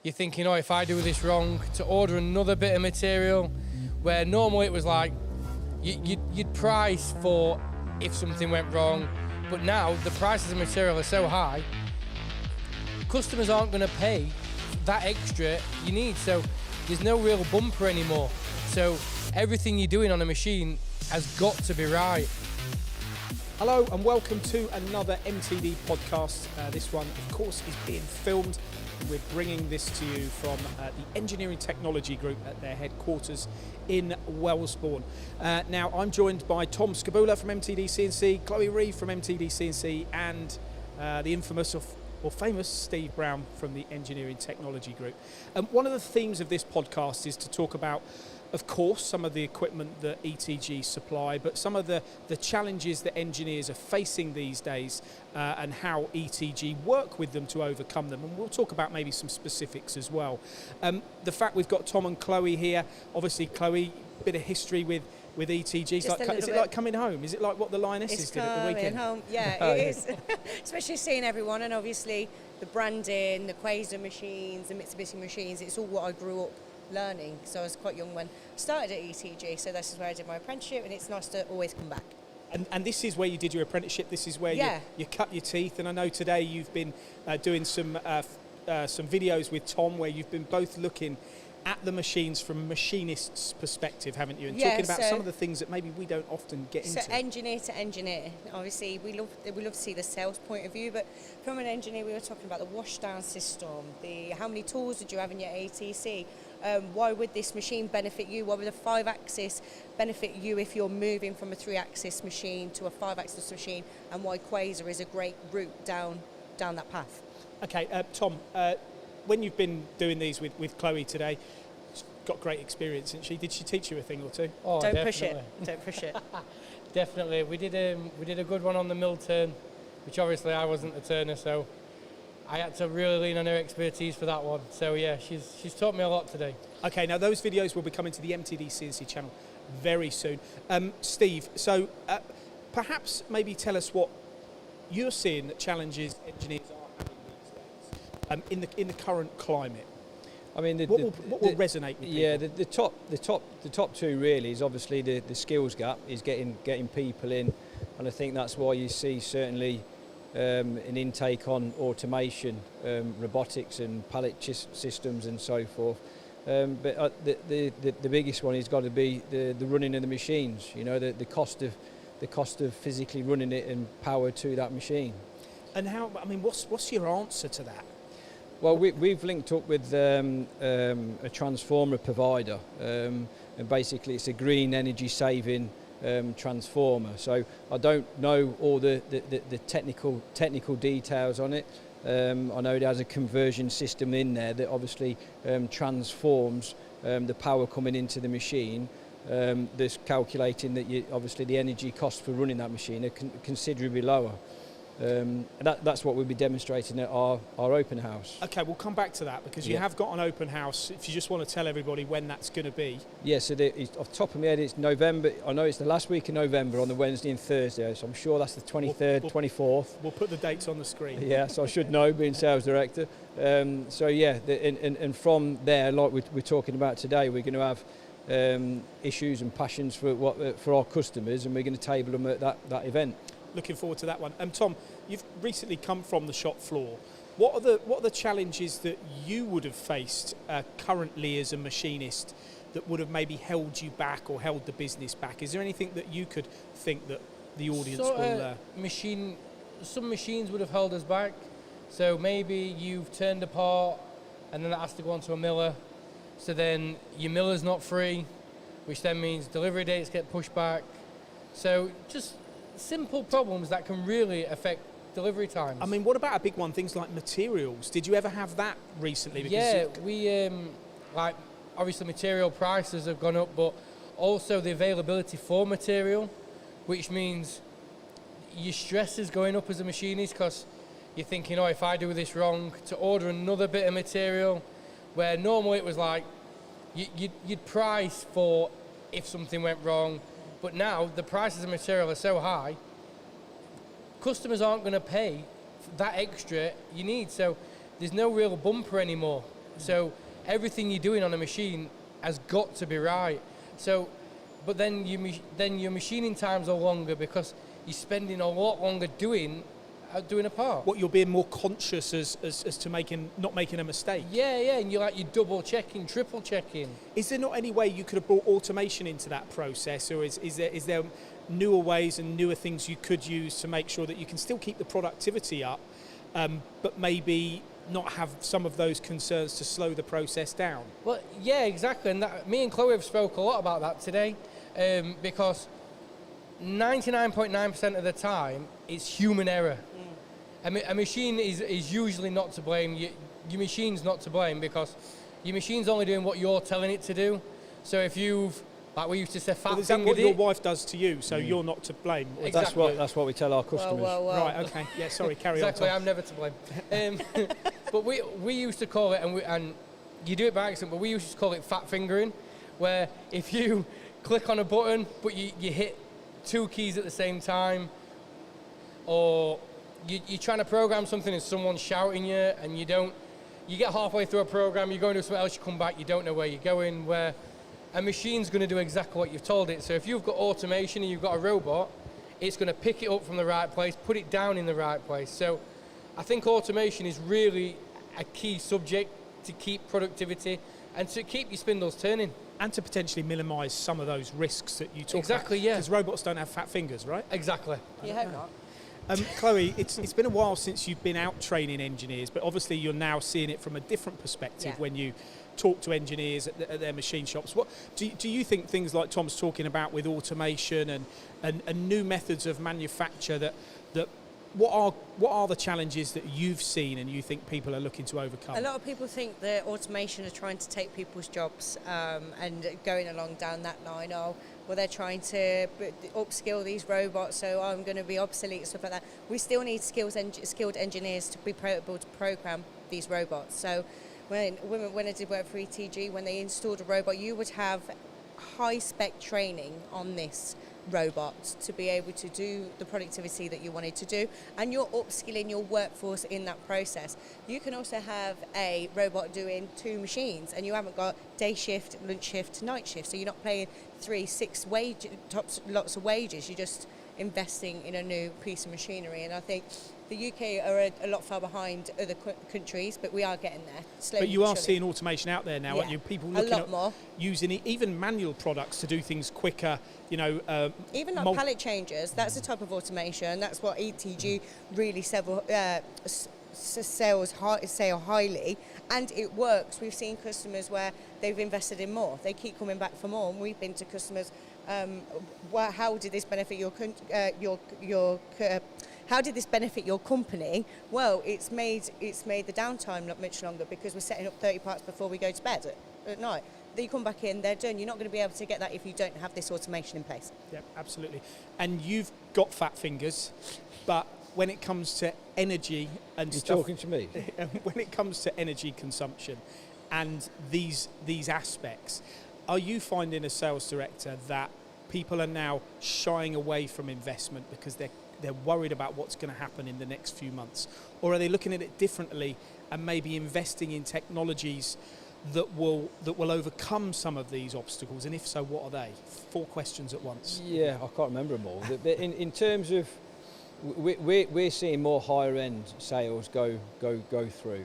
you're thinking, oh, if I do this wrong, to order another bit of material, where normally it was like, you'd price for if something went wrong, but now the prices of material are so high, customers aren't going to pay that extra you need, so there's no real bumper anymore. So everything you're doing on a machine has got to be right. Hello and welcome to another MTD podcast. This one, of course, is being filmed. We're bringing this to you from the Engineering Technology Group at their headquarters in Wellesbourne. Now, I'm joined by Tom Scabula from MTDCNC, Chloe Reeve from MTDCNC, and the infamous or famous Steve Brown from the Engineering Technology Group. One of the themes of this podcast is to talk about, of course, some of the equipment that ETG supply, but some of the challenges that engineers are facing these days and how ETG work with them to overcome them. And we'll talk about maybe some specifics as well. The fact we've got Tom and Chloe here, obviously Chloe, bit of history with ETG. Is it like coming home? Is it like what the Lionesses did at the weekend? Home. Yeah, it is. Especially seeing everyone, and obviously the branding, the Quasar machines, the Mitsubishi machines, it's all what I grew up learning. So I was quite young when I started at ETG, so this is where I did my apprenticeship, and it's nice to always come back. And this is where you did your apprenticeship, this is where you cut your teeth, and I know today you've been doing some videos with Tom where you've been both looking at the machines from a machinist's perspective, haven't you? And talking about some of the things that maybe we don't often get into. So engineer to engineer, obviously we love to see the sales point of view, but from an engineer we were talking about the washdown system, how many tools did you have in your ATC? Why would this machine benefit you? Why would a 5-axis benefit you if you're moving from a 3-axis machine to a 5-axis machine? And why Quasar is a great route down that path. Okay, Tom, when you've been doing these with Chloe today, she's got great experience, hasn't she? Did she teach you a thing or two? Oh, Don't definitely. push it. Definitely. We did a good one on the mill turn, which obviously I wasn't the turner, so I had to really lean on her expertise for that one. So yeah, she's taught me a lot today. Okay, now those videos will be coming to the MTDCNC channel very soon. Steve, so perhaps maybe tell us what you're seeing that challenges engineers are having these days in the current climate. I mean, what will resonate with people? Yeah, the top two really is obviously the skills gap is getting people in, and I think that's why you see certainly an intake on automation, robotics and pallet systems and so forth. But the biggest one has got to be the running of the machines. You know, the cost of physically running it and power to that machine. And how? I mean, what's your answer to that? Well, we've linked up with a transformer provider, and basically it's a green energy saving transformer. So I don't know all the technical details on it. I know it has a conversion system in there that obviously transforms the power coming into the machine. That's calculating that obviously the energy costs for running that machine are considerably lower. And that's what we'll be demonstrating at our open house. Okay, we'll come back to that because you have got an open house. If you just want to tell everybody when that's going to be. Yeah, so off the top of my head, it's November. I know it's the last week of November on the Wednesday and Thursday, so I'm sure that's the 23rd, 24th. We'll put the dates on the screen. Yeah, so I should know, being sales director. So yeah, and from there, like we're talking about today, we're going to have issues and passions for our customers, and we're going to table them at that event. Looking forward to that one. Tom, you've recently come from the shop floor. What are the challenges that you would have faced currently as a machinist that would have maybe held you back or held the business back? Is there anything that you could think that the audience will... Some machines would have held us back. So maybe you've turned a part and then that has to go onto a miller. So then your miller's not free, which then means delivery dates get pushed back. So just simple problems that can really affect delivery times. I mean, what about a big one, things like materials? Did you ever have that recently? Because we, like, obviously material prices have gone up, but also the availability for material, which means your stress is going up as a machinist because you're thinking, oh, if I do this wrong, to order another bit of material, where normally it was like, you'd price for if something went wrong, but now the prices of material are so high, customers aren't going to pay that extra you need. So there's no real bumper anymore. So everything you're doing on a machine has got to be right. So, but then your machining times are longer because you're spending a lot longer doing a part. What, you're being more conscious as to not making a mistake? Yeah, and you're double checking, triple checking. Is there not any way you could have brought automation into that process, or is there newer ways and newer things you could use to make sure that you can still keep the productivity up, but maybe not have some of those concerns to slow the process down? Well, yeah, exactly. And me and Chloe have spoke a lot about that today, because 99.9% of the time it's human error. A machine is usually not to blame. Your machine's not to blame because your machine's only doing what you're telling it to do. So if you've, like we used to say, is that what your wife does to you? So you're not to blame. Exactly. That's what we tell our customers. Well. Right. Okay. Yeah. Sorry. Carry exactly, on. I'm never to blame. But we used to call it, and you do it by accident, but we used to call it fat fingering, where if you click on a button but you hit two keys at the same time, or you're trying to program something and someone's shouting you and you get halfway through a program, you're going to do something else, you come back, you don't know where you're going, where a machine's going to do exactly what you've told it. So if you've got automation and you've got a robot, it's going to pick it up from the right place, put it down in the right place. So I think automation is really a key subject to keep productivity and to keep your spindles turning. And to potentially minimise some of those risks that you talk about. Exactly, yeah. Because robots don't have fat fingers, right? Exactly. You hope not. Chloe, it's been a while since you've been out training engineers, but obviously you're now seeing it from a different perspective when you talk to engineers at their machine shops. What do you think things like Tom's talking about with automation and new methods of manufacture that what are the challenges that you've seen and you think people are looking to overcome? A lot of people think that automation are trying to take people's jobs and going along down that line. They're trying to upskill these robots, so I'm going to be obsolete and stuff like that. We still need skilled engineers to be able to program these robots. So when I did work for ETG, when they installed a robot, you would have high spec training on this robot to be able to do the productivity that you wanted to do, and you're upskilling your workforce in that process. You can also have a robot doing two machines and you haven't got day shift, lunch shift, night shift, so you're not paying 3-6 lots of wages, you're just investing in a new piece of machinery. And I think the UK are a lot far behind other countries, but we are getting there slowly. But you are seeing automation out there now, aren't you? People looking at more. Using even manual products to do things quicker, even like pallet changers, that's a type of automation. That's what ETG really sells highly, and it works. We've seen customers where they've invested in more. They keep coming back for more, and we've been to customers, how did this benefit how did this benefit your company? Well, it's made the downtime not much longer because we're setting up 30 parts before we go to bed at night. Then you come back in, they're done. You're not going to be able to get that if you don't have this automation in place. Yeah, absolutely. And you've got fat fingers, but when it comes to energy and stuff... You're talking to me? When it comes to energy consumption and these aspects, are you finding as sales director that people are now shying away from investment because they're worried about what's going to happen in the next few months? Or are they looking at it differently and maybe investing in technologies that will overcome some of these obstacles? And if so, what are they? 4 questions at once. Yeah, I can't remember them all. But in terms of, we're seeing more higher end sales go through.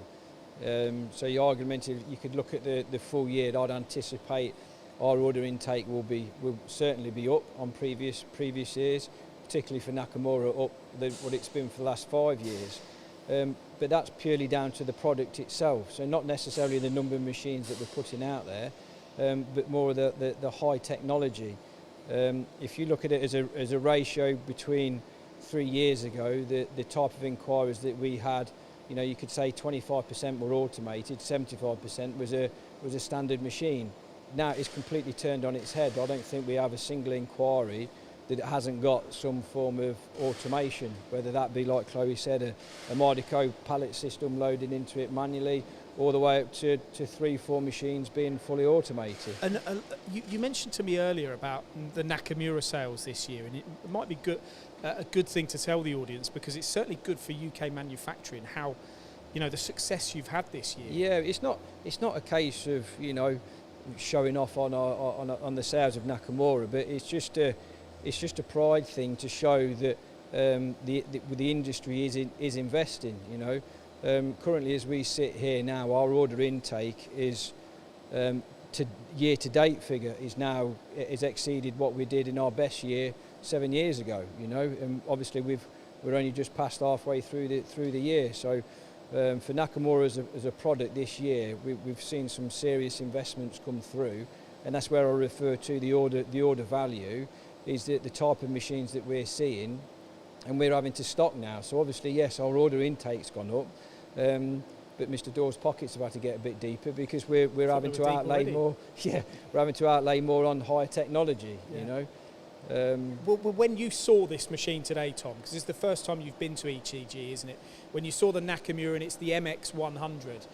So your argument, if you could look at the full year, I'd anticipate our order intake will certainly be up on previous years, particularly for Nakamura, up what it's been for the last 5 years. But that's purely down to the product itself. So not necessarily the number of machines that we're putting out there, but more of the high technology. If you look at it as a ratio between 3 years ago, the type of inquiries that we had, you could say 25% were automated, 75% was a standard machine. Now it's completely turned on its head. I don't think we have a single inquiry that it hasn't got some form of automation, whether that be, like Chloe said, a Mardico pallet system loading into it manually, all the way up to 3-4 machines being fully automated. And you mentioned to me earlier about the Nakamura sales this year, and it might be a good thing to tell the audience, because it's certainly good for UK manufacturing, how the success you've had this year. Yeah, it's not a case of showing off on the sales of Nakamura, but it's just a pride thing to show that the industry is investing. Currently, as we sit here now, our order intake is year-to-date figure is exceeded what we did in our best year 7 years ago. And obviously we're only just past halfway through the year. So for Nakamura as a product this year, we've seen some serious investments come through, and that's where I refer to the order value is that the type of machines that we're seeing, and we're having to stock now. So obviously, yes, our order intake's gone up. But Mr. Dawes' pockets have had to get a bit deeper because we're having to outlay more. Yeah, we're having to outlay more on higher technology. Well, when you saw this machine today, Tom, because it's the first time you've been to ETG, isn't it? When you saw the Nakamura and it's the MX100,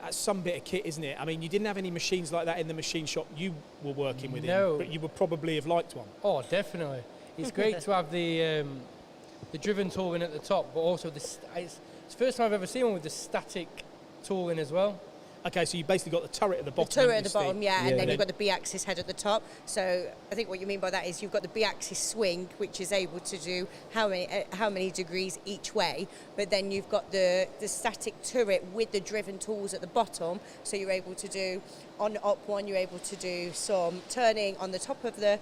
that's some bit of kit, isn't it? I mean, you didn't have any machines like that in the machine shop you were working with, but you would probably have liked one. Oh, definitely. It's great to have the driven tooling at the top, but also it's the first time I've ever seen one with the static tooling as well. Okay, so you basically got the turret at the bottom. The turret at the bottom, and then you've got the B-axis head at the top. So I think what you mean by that is you've got the B-axis swing, which is able to do how many degrees each way, but then you've got the static turret with the driven tools at the bottom. So you're able to do on the up one, you're able to do some turning on the top of the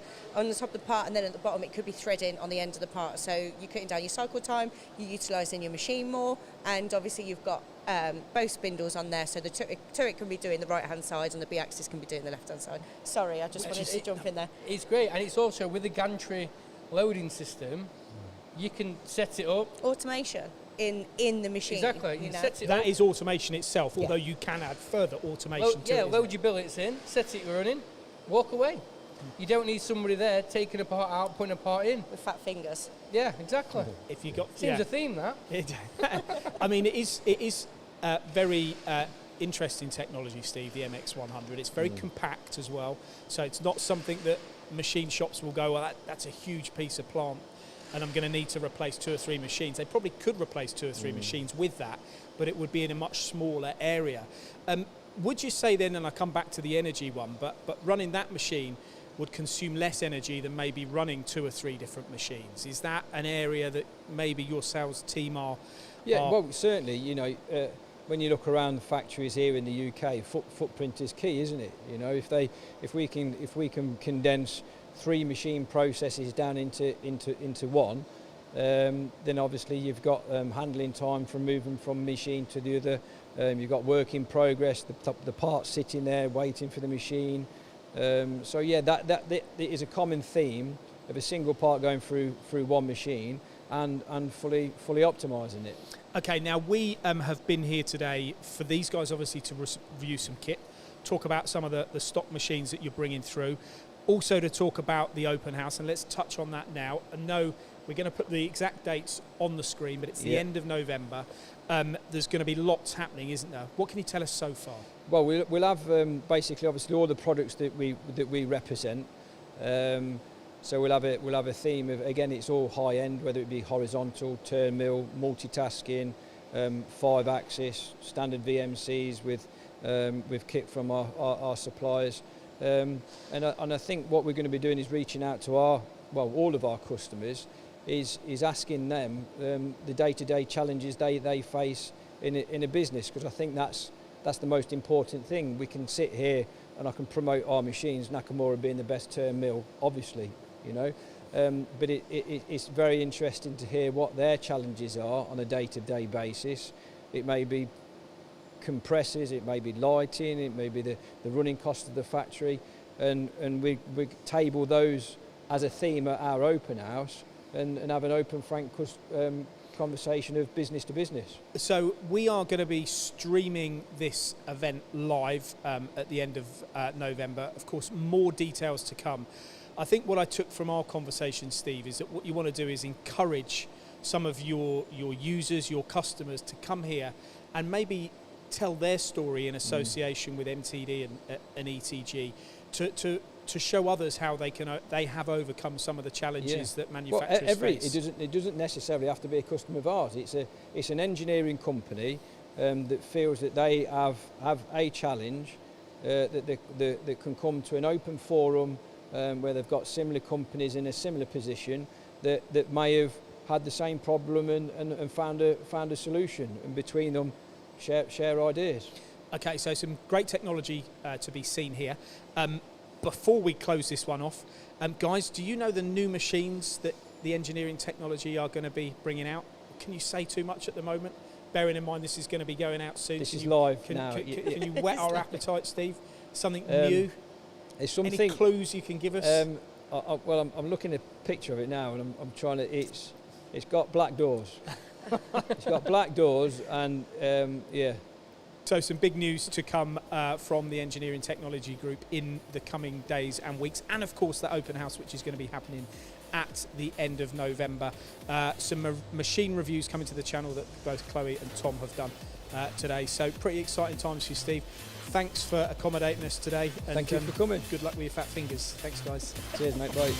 part, and then at the bottom it could be threading on the end of the part. So you're cutting down your cycle time, you're utilising your machine more, and obviously you've got both spindles on there, so the turret can be doing the right hand side and the B-axis can be doing the left hand side. Sorry, I just wanted to jump in there. It's great, and it's also with the gantry loading system, you can set it up. Automation in the machine. Exactly, you set it that up. is automation itself, although you can add further automation to it. Load your billets in, set it running, walk away. You don't need somebody there taking a part out, putting a part in. With fat fingers. Yeah, exactly. If you got Seems a theme, that. I mean, it is very interesting technology, Steve, the MX100. It's very compact as well, so it's not something that machine shops will go, well, that's a huge piece of plant and I'm going to need to replace 2 or 3 machines. They probably could replace 2 or 3 machines with that, but it would be in a much smaller area. Would you say then, and I come back to the energy one, but running that machine would consume less energy than maybe running 2 or 3 different machines? Is that an area that maybe your sales team are? Yeah, well, certainly, when you look around the factories here in the UK, footprint is key, isn't it? If we can condense 3 machine processes down into one, then obviously you've got handling time from moving from machine to the other. You've got work in progress, the parts sitting there waiting for the machine. So yeah, that is a common theme of a single part going through one machine and fully optimising it. Okay, now we have been here today for these guys obviously to review some kit, talk about some of the stock machines that you're bringing through, also to talk about the open house, and let's touch on that now. And no, we're going to put the exact dates on the screen, but it's the end of November. There's going to be lots happening, isn't there? What can you tell us so far? Well, we'll have basically obviously all the products that we represent. So we'll have a theme of, again, it's all high end, whether it be horizontal, turn mill, multitasking, 5-axis, standard VMCs with kit from our suppliers. And I think what we're going to be doing is reaching out to all of our customers, is asking them the day-to-day challenges they face in a business, because I think that's the most important thing. We can sit here and I can promote our machines, Nakamura being the best turn mill, obviously, but it's very interesting to hear what their challenges are on a day-to-day basis. It may be compressors, it may be lighting, it may be the running cost of the factory, and we table those as a theme at our open house and have an open, frank conversation of business to business. So we are going to be streaming this event live at the end of November. Of course, more details to come. I think what I took from our conversation, Steve, is that what you want to do is encourage some of your users, your customers, to come here and maybe tell their story in association with MTD and ETG to show others how they have overcome some of the challenges that manufacturers face. It doesn't necessarily have to be a customer of ours. It's an engineering company that feels that they have a challenge, that they can come to an open forum where they've got similar companies in a similar position that may have had the same problem and found a solution, and between them share ideas. Okay, so some great technology to be seen here. Before we close this one off, guys, do you know the new machines that the engineering technology are going to be bringing out? Can you say too much at the moment? Bearing in mind this is going to be going out soon. This is live now. Can you whet our appetite, Steve? Something new? It's something. Any clues you can give us? I'm looking at a picture of it now, and I'm trying to. It's got black doors. It's got black doors, and yeah. So some big news to come from the Engineering Technology Group in the coming days and weeks, and of course that open house which is going to be happening at the end of November. Some machine reviews coming to the channel that both Chloe and Tom have done today. So pretty exciting times for you, Steve. Thanks for accommodating us today. And, thank you for coming. Good luck with your fat fingers. Thanks, guys. Cheers, mate. Bye.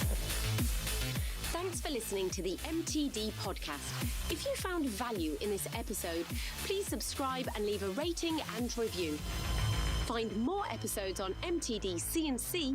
Thanks for listening to the MTD Podcast. If you found value in this episode, please subscribe and leave a rating and review. Find more episodes on mtdcnc.com.